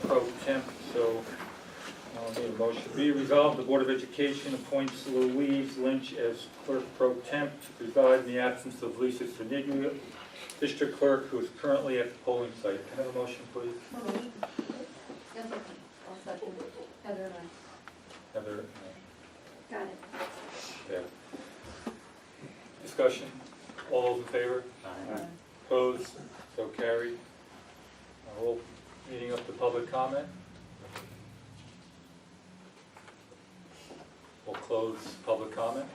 pro temp, so I'll need a motion. Be resolved, the Board of Education appoints Louise Lynch as clerk pro temp to preside in the absence of Lisa Seniglia, district clerk, who is currently at the polling site. Can I have a motion, please? Yes, I'll second. Heather and I. Heather? Got it. Yeah. Discussion? All those in favor? Opposed? So carried. We'll meeting up to public comment. We'll close public comment.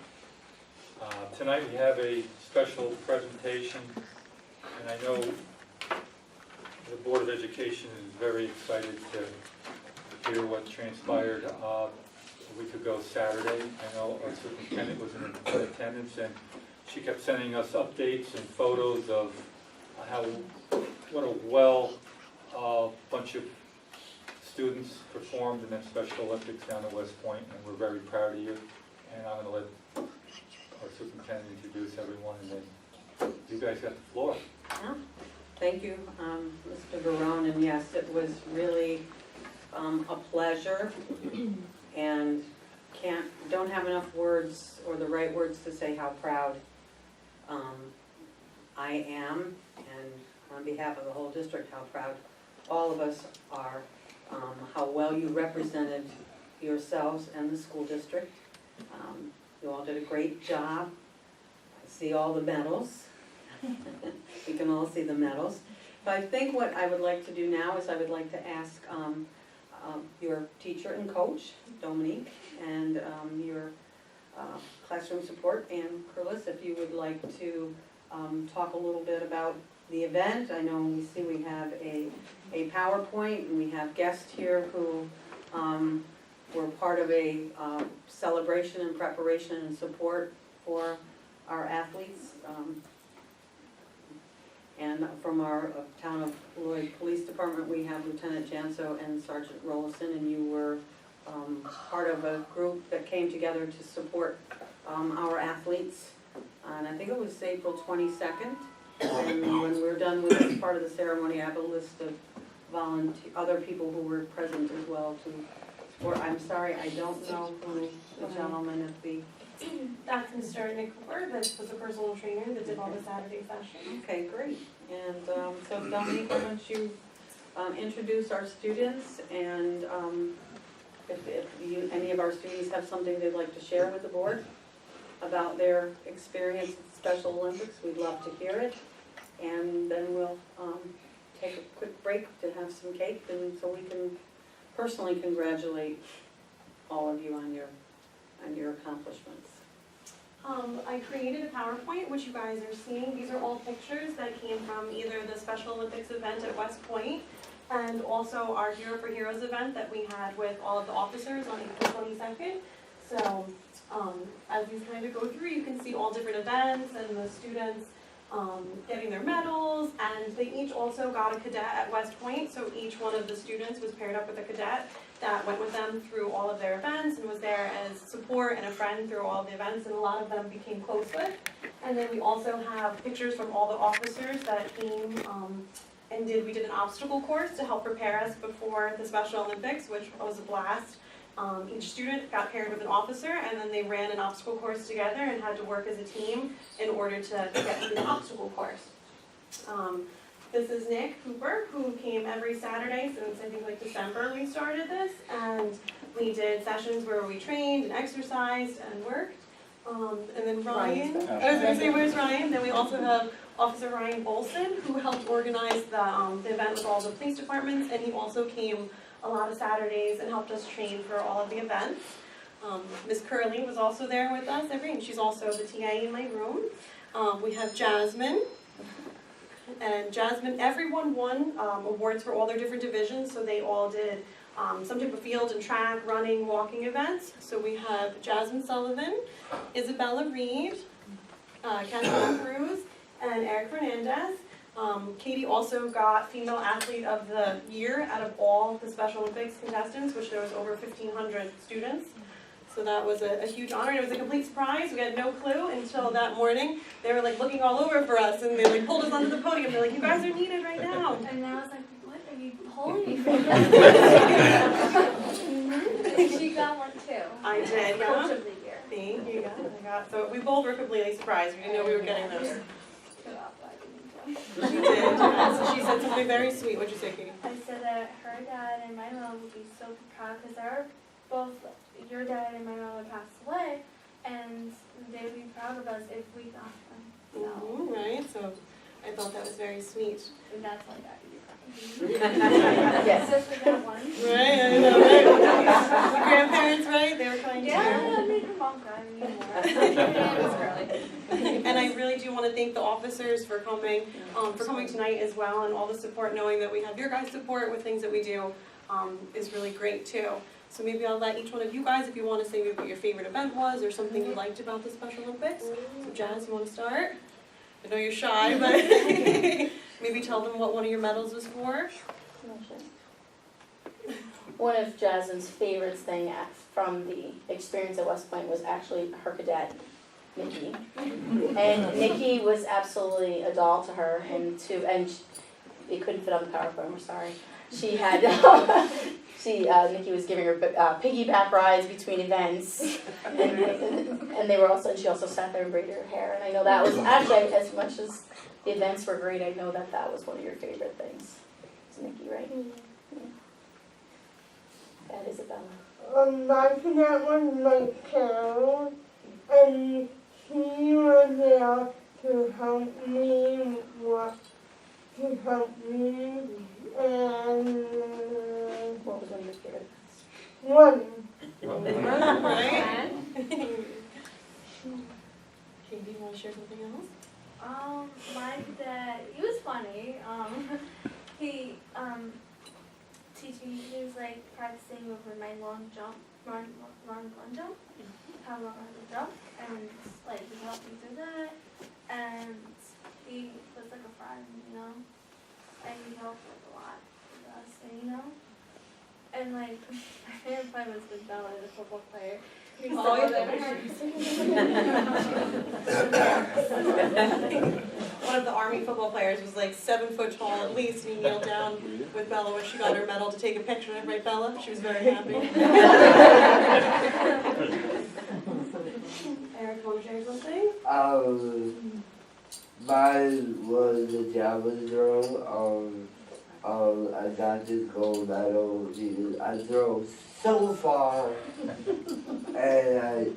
Tonight we have a special presentation, and I know the Board of Education is very excited to hear what transpired a week ago Saturday. I know our superintendent was in attendance, and she kept sending us updates and photos of what a bunch of students performed in that Special Olympics down at West Point, and we're very proud of you. And I'm going to let our superintendent introduce everyone, and then you guys got the floor. Yeah. Thank you, Mr. Barone, and yes, it was really a pleasure, and don't have enough words or the right words to say how proud I am, and on behalf of the whole district, how proud all of us are, how well you represented yourselves and the school district. You all did a great job. I see all the medals. You can all see the medals. But I think what I would like to do now is I would like to ask your teacher and coach, Dominique, and your classroom support, Ann Curlis, if you would like to talk a little bit about the event. I know we have a PowerPoint, and we have guests here who were part of a celebration and preparation and support for our athletes. And from our Town of Lloyd Police Department, we have Lieutenant Janso and Sergeant Rollison, and you were part of a group that came together to support our athletes. And I think it was April 22nd. And when we're done with this part of the ceremony, I have a list of other people who were present as well to support. I'm sorry, I don't know who the gentleman at the... That's Mr. Nick Cooper, that was the personal trainer that did all the Saturday sessions. Okay, great. And so Dominique, why don't you introduce our students, and if any of our students have something they'd like to share with the board about their experience at Special Olympics, we'd love to hear it. And then we'll take a quick break to have some cake, and so we can personally congratulate all of you on your accomplishments. I created a PowerPoint, which you guys are seeing. These are all pictures that came from either the Special Olympics event at West Point and also our Hero for Heroes event that we had with all of the officers on April 22nd. So as these kind of go through, you can see all different events and the students getting their medals, and they each also got a cadet at West Point, so each one of the students was paired up with a cadet that went with them through all of their events and was there as support and a friend through all of the events, and a lot of them became close with. And then we also have pictures from all the officers that came and we did an obstacle course to help prepare us before the Special Olympics, which was a blast. Each student got paired with an officer, and then they ran an obstacle course together and had to work as a team in order to get through the obstacle course. This is Nick Cooper, who came every Saturday since I think like December we started this, and we did sessions where we trained and exercised and worked. And then Ryan, I was going to say, where's Ryan? Then we also have Officer Ryan Bolson, who helped organize the event with all the police departments, and he also came a lot of Saturdays and helped us train for all of the events. Ms. Curley was also there with us and she's also the TA in my room. We have Jasmine, and Jasmine, everyone won awards for all their different divisions, so they all did some type of field and track, running, walking events. So we have Jasmine Sullivan, Isabella Reed, Catherine Cruz, and Eric Fernandez. Katie also got Female Athlete of the Year out of all the Special Olympics contestants, which there was over 1,500 students. So that was a huge honor, and it was a complete surprise. We had no clue until that morning. They were like looking all over for us, and they like pulled us onto the podium. They're like, "You guys are needed right now." And I was like, "What? Are you Holy She got one too. I did, Coach yeah. of the year. Thank you, guys. So we both were completely surprised. We didn't know we were getting those. She did, yeah. So she said something very sweet. What'd you say, Katie? I said that her dad and my mom would be so proud because they're both, your dad and my mom would pass away, and they would be proud of us if we got them. So, Right, so I thought that was very sweet. and that's why that would be proud. Yes. Just for that one. Right, I know, right? The grandparents, right? They were kind Yeah, too. that made her mom cry anymore. And I really do want to thank the officers for coming tonight as well, and all the support, knowing that we have your guys' support with things that we do is really great too. So maybe I'll let each one of you guys, if you want to say what your favorite event was or something you liked about the Special Olympics. So Jazz, you want to start? I know you're shy, but maybe tell them what one of your medals was for. One of Jasmine's favorites from the experience at West Point was actually her cadet, Nikki. And Nikki was absolutely a doll to her, and it couldn't fit on the PowerPoint, we're sorry. She had, Nikki was giving her piggyback rides between events, and they were also, and she also sat there and braided her hair, and I know that was, actually, as much as the events were great, I know that was one of your favorite things. It's Nikki, right? Yeah. That Isabella. My cadet was Mike Carroll, and he was there to help me, and What was one of your favorite? running. Right? Katie, you want to share something else? My dad, he was funny. He teach me, he was like practicing over my long jump, run jump, how long I would jump, and like he helped me through that, and he was like a friend, you know, and he helped like a lot with us, and you know, and like my favorite friend was with Bella, the football player. He was Oh, so yeah. One of the Army football players was like 7 foot tall at least, and he kneeled down with Bella when she got her medal to take a picture of, right, Bella? She was very happy. Eric, want to share something? Mine was a javelin throw. I got this gold medal because I throw so far, and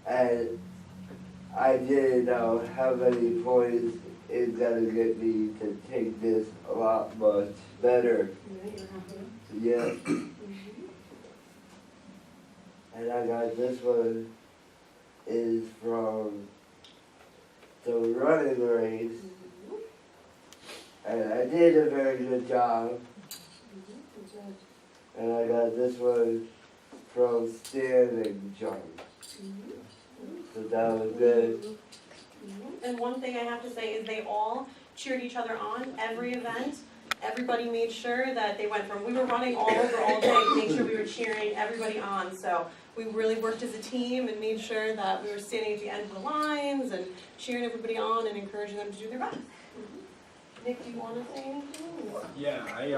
I didn't know how many points it's gonna get me to take this a lot much better. Yeah. And I got this one is from the running race. And I did a very good job. And I got this one from standing jump. So that was good. And one thing I have to say is they all cheered each other on every event. Everybody made sure that they went from, we were running all over all day to make sure we were cheering everybody on. So we really worked as a team and made sure that we were standing at the end of the lines and cheering everybody on and encouraging them to do their best. Nick, do you want to say anything? Yeah, I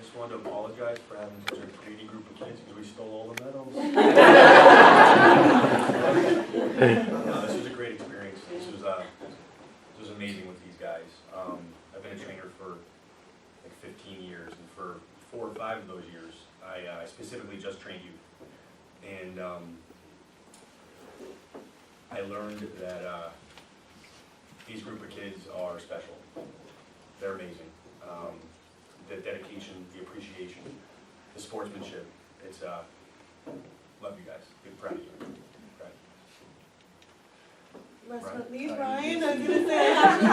just wanted to apologize for having such a greedy group of kids because we stole all the medals. This was a great experience. This was amazing with these guys. I've been a trainer for like 15 years, and for 4 or 5 of those years, I specifically just trained youth. And I learned that these group of kids are special. They're amazing. The dedication, the appreciation, the sportsmanship. It's love you guys. Big proud of you. Last but not Right. least, Ryan, I was going to say,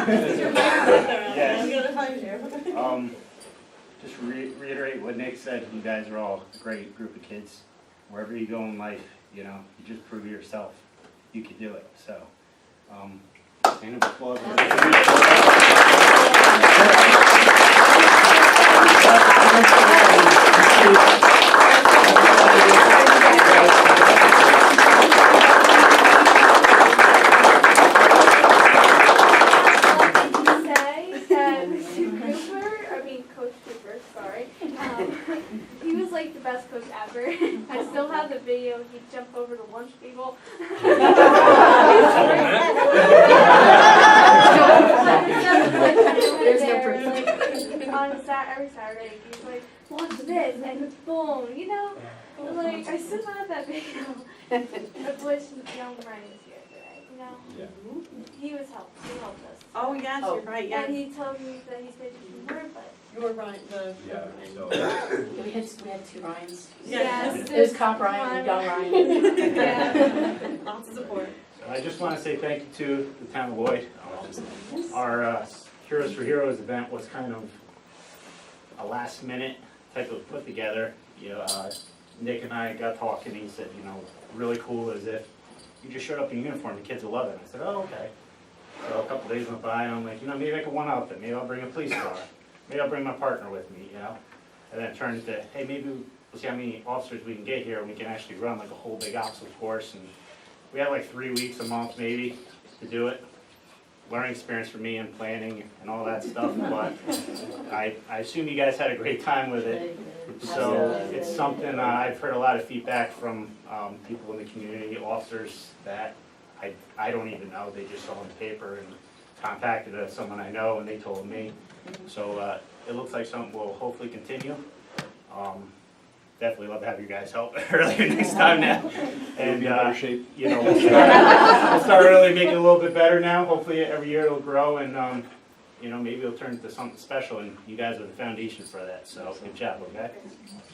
this is your favorite. Yes. I'm going to find you. Just reiterate what Nick said. You guys are all a great group of kids. Wherever you go in life, you know, you just prove to yourself you can do it. So, and applause. say that Coach Cooper, sorry, he was like the best coach ever. I still have the video. He'd jump over the lunch table. There's no proof. Every Saturday, he's like, watch this, and boom, you know? Like, I still have that video. I wish young Brian was here today, you know? Yeah. He helped us. Oh, yes, you're right, yes. And he told me that he said you were, but. You were right, the. Yeah, so, We had two Ryans. Yes. It was Cop Ryan and Young Ryan. Yeah. Lots of support. I just want to say thank you to the town of Lloyd. Our Heroes for Heroes event was kind of a last minute type of put together. You know, Nick and I got talking, and he said, you know, really cool is if you just showed up in uniform, the kids will love it. I said, oh, okay. So a couple days went by, and I'm like, you know, maybe I could one-up it. Maybe I'll bring a police car. Maybe I'll bring my partner with me, you know? And then it turned into, hey, maybe we'll see how many officers we can get here, and we can actually run like a whole big obstacle course. And we had like 3 weeks, a month maybe, to do it. Learning experience for me and planning and all that stuff, but I assume you guys had a great time with it. So it's something, I've heard a lot of feedback from people in the community, officers that I don't even know, they just saw on the paper and contacted someone I know and they told me. So it looks like something will hopefully continue. Definitely love to have you guys help earlier next time now. And you know, we'll start early, make it a little bit better now. Hopefully every year it'll grow and you know, maybe it'll turn into something special, and you guys are the foundation for that, so good job, okay?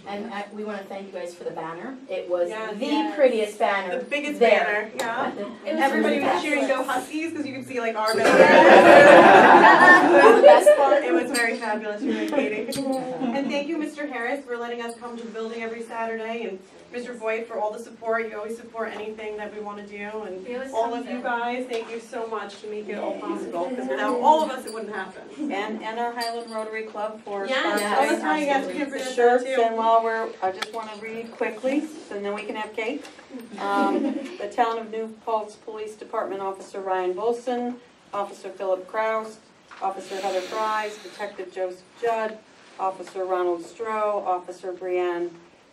And we want to thank you guys for the banner. It was Yes. the prettiest banner. The biggest there. banner, yeah. It was Everybody was fantastic. cheering Go Huskies because you could see like our That banner. was the best part. It was very fabulous, really, Katie. And thank you, Mr. Harris, for letting us come to the building every Saturday, and Mr. Voigt for all the support. You always support anything that we want to do, and He always all comes of you in. guys, thank you so much to make it all possible, because without all of us, it wouldn't happen. And our Highland Rotary Club for Yes, sponsoring all the time, you guys can the present that shirts, too. and while I just want to read quickly, and then we can have cake. The Town of New Paltz Police Department Officer Ryan Wilson, Officer Philip Kraus, Officer Heather Fries, Detective Joseph Judd, Officer Ronald Stroh, Officer Brianne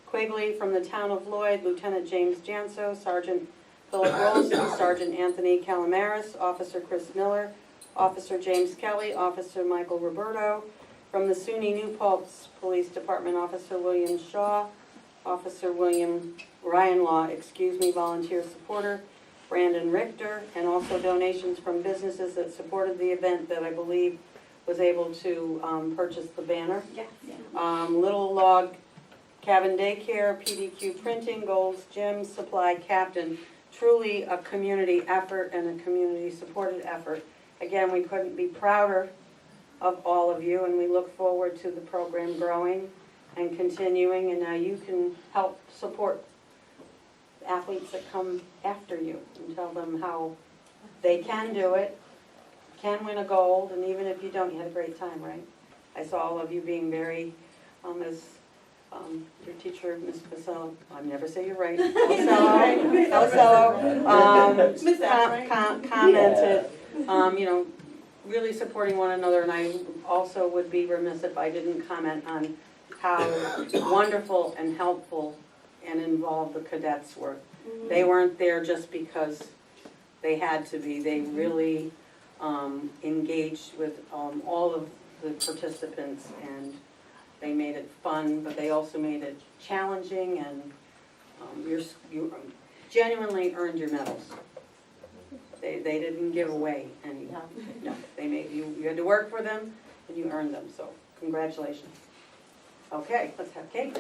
Quigley from the Town of Lloyd, Lieutenant James Janso, Sergeant Philip Rolson, Sergeant Anthony Calamaris, Officer Chris Miller, Officer James Kelly, Officer Michael Roberto, from the SUNY New Paltz Police Department, Officer William Shaw, Officer Ryan Law, volunteer supporter, Brandon Richter, and also donations from businesses that supported the event that I believe was able to purchase the banner. Yes. Little Log Cabin Daycare, PDQ Printing, Gold's Gym, Supply Captain. Truly a community effort and a community-supported effort. Again, we couldn't be prouder of all of you, and we look forward to the program growing and continuing, and now you can help support athletes that come after you and tell them how they can do it, can win a gold, and even if you don't, you had a great time, right? I saw all of you being very, as your teacher, Ms. Pacello, I never say you're right, commented, you know, really supporting one another, and I also would be remiss if I didn't comment on how wonderful and helpful and involved the cadets were. They weren't there just because they had to be. They really engaged with all of the participants, and they made it fun, but they also made it challenging, and you genuinely earned your medals. They didn't give away any. No, they made you had to work for them, and you earned them, so congratulations. Okay, let's have cake.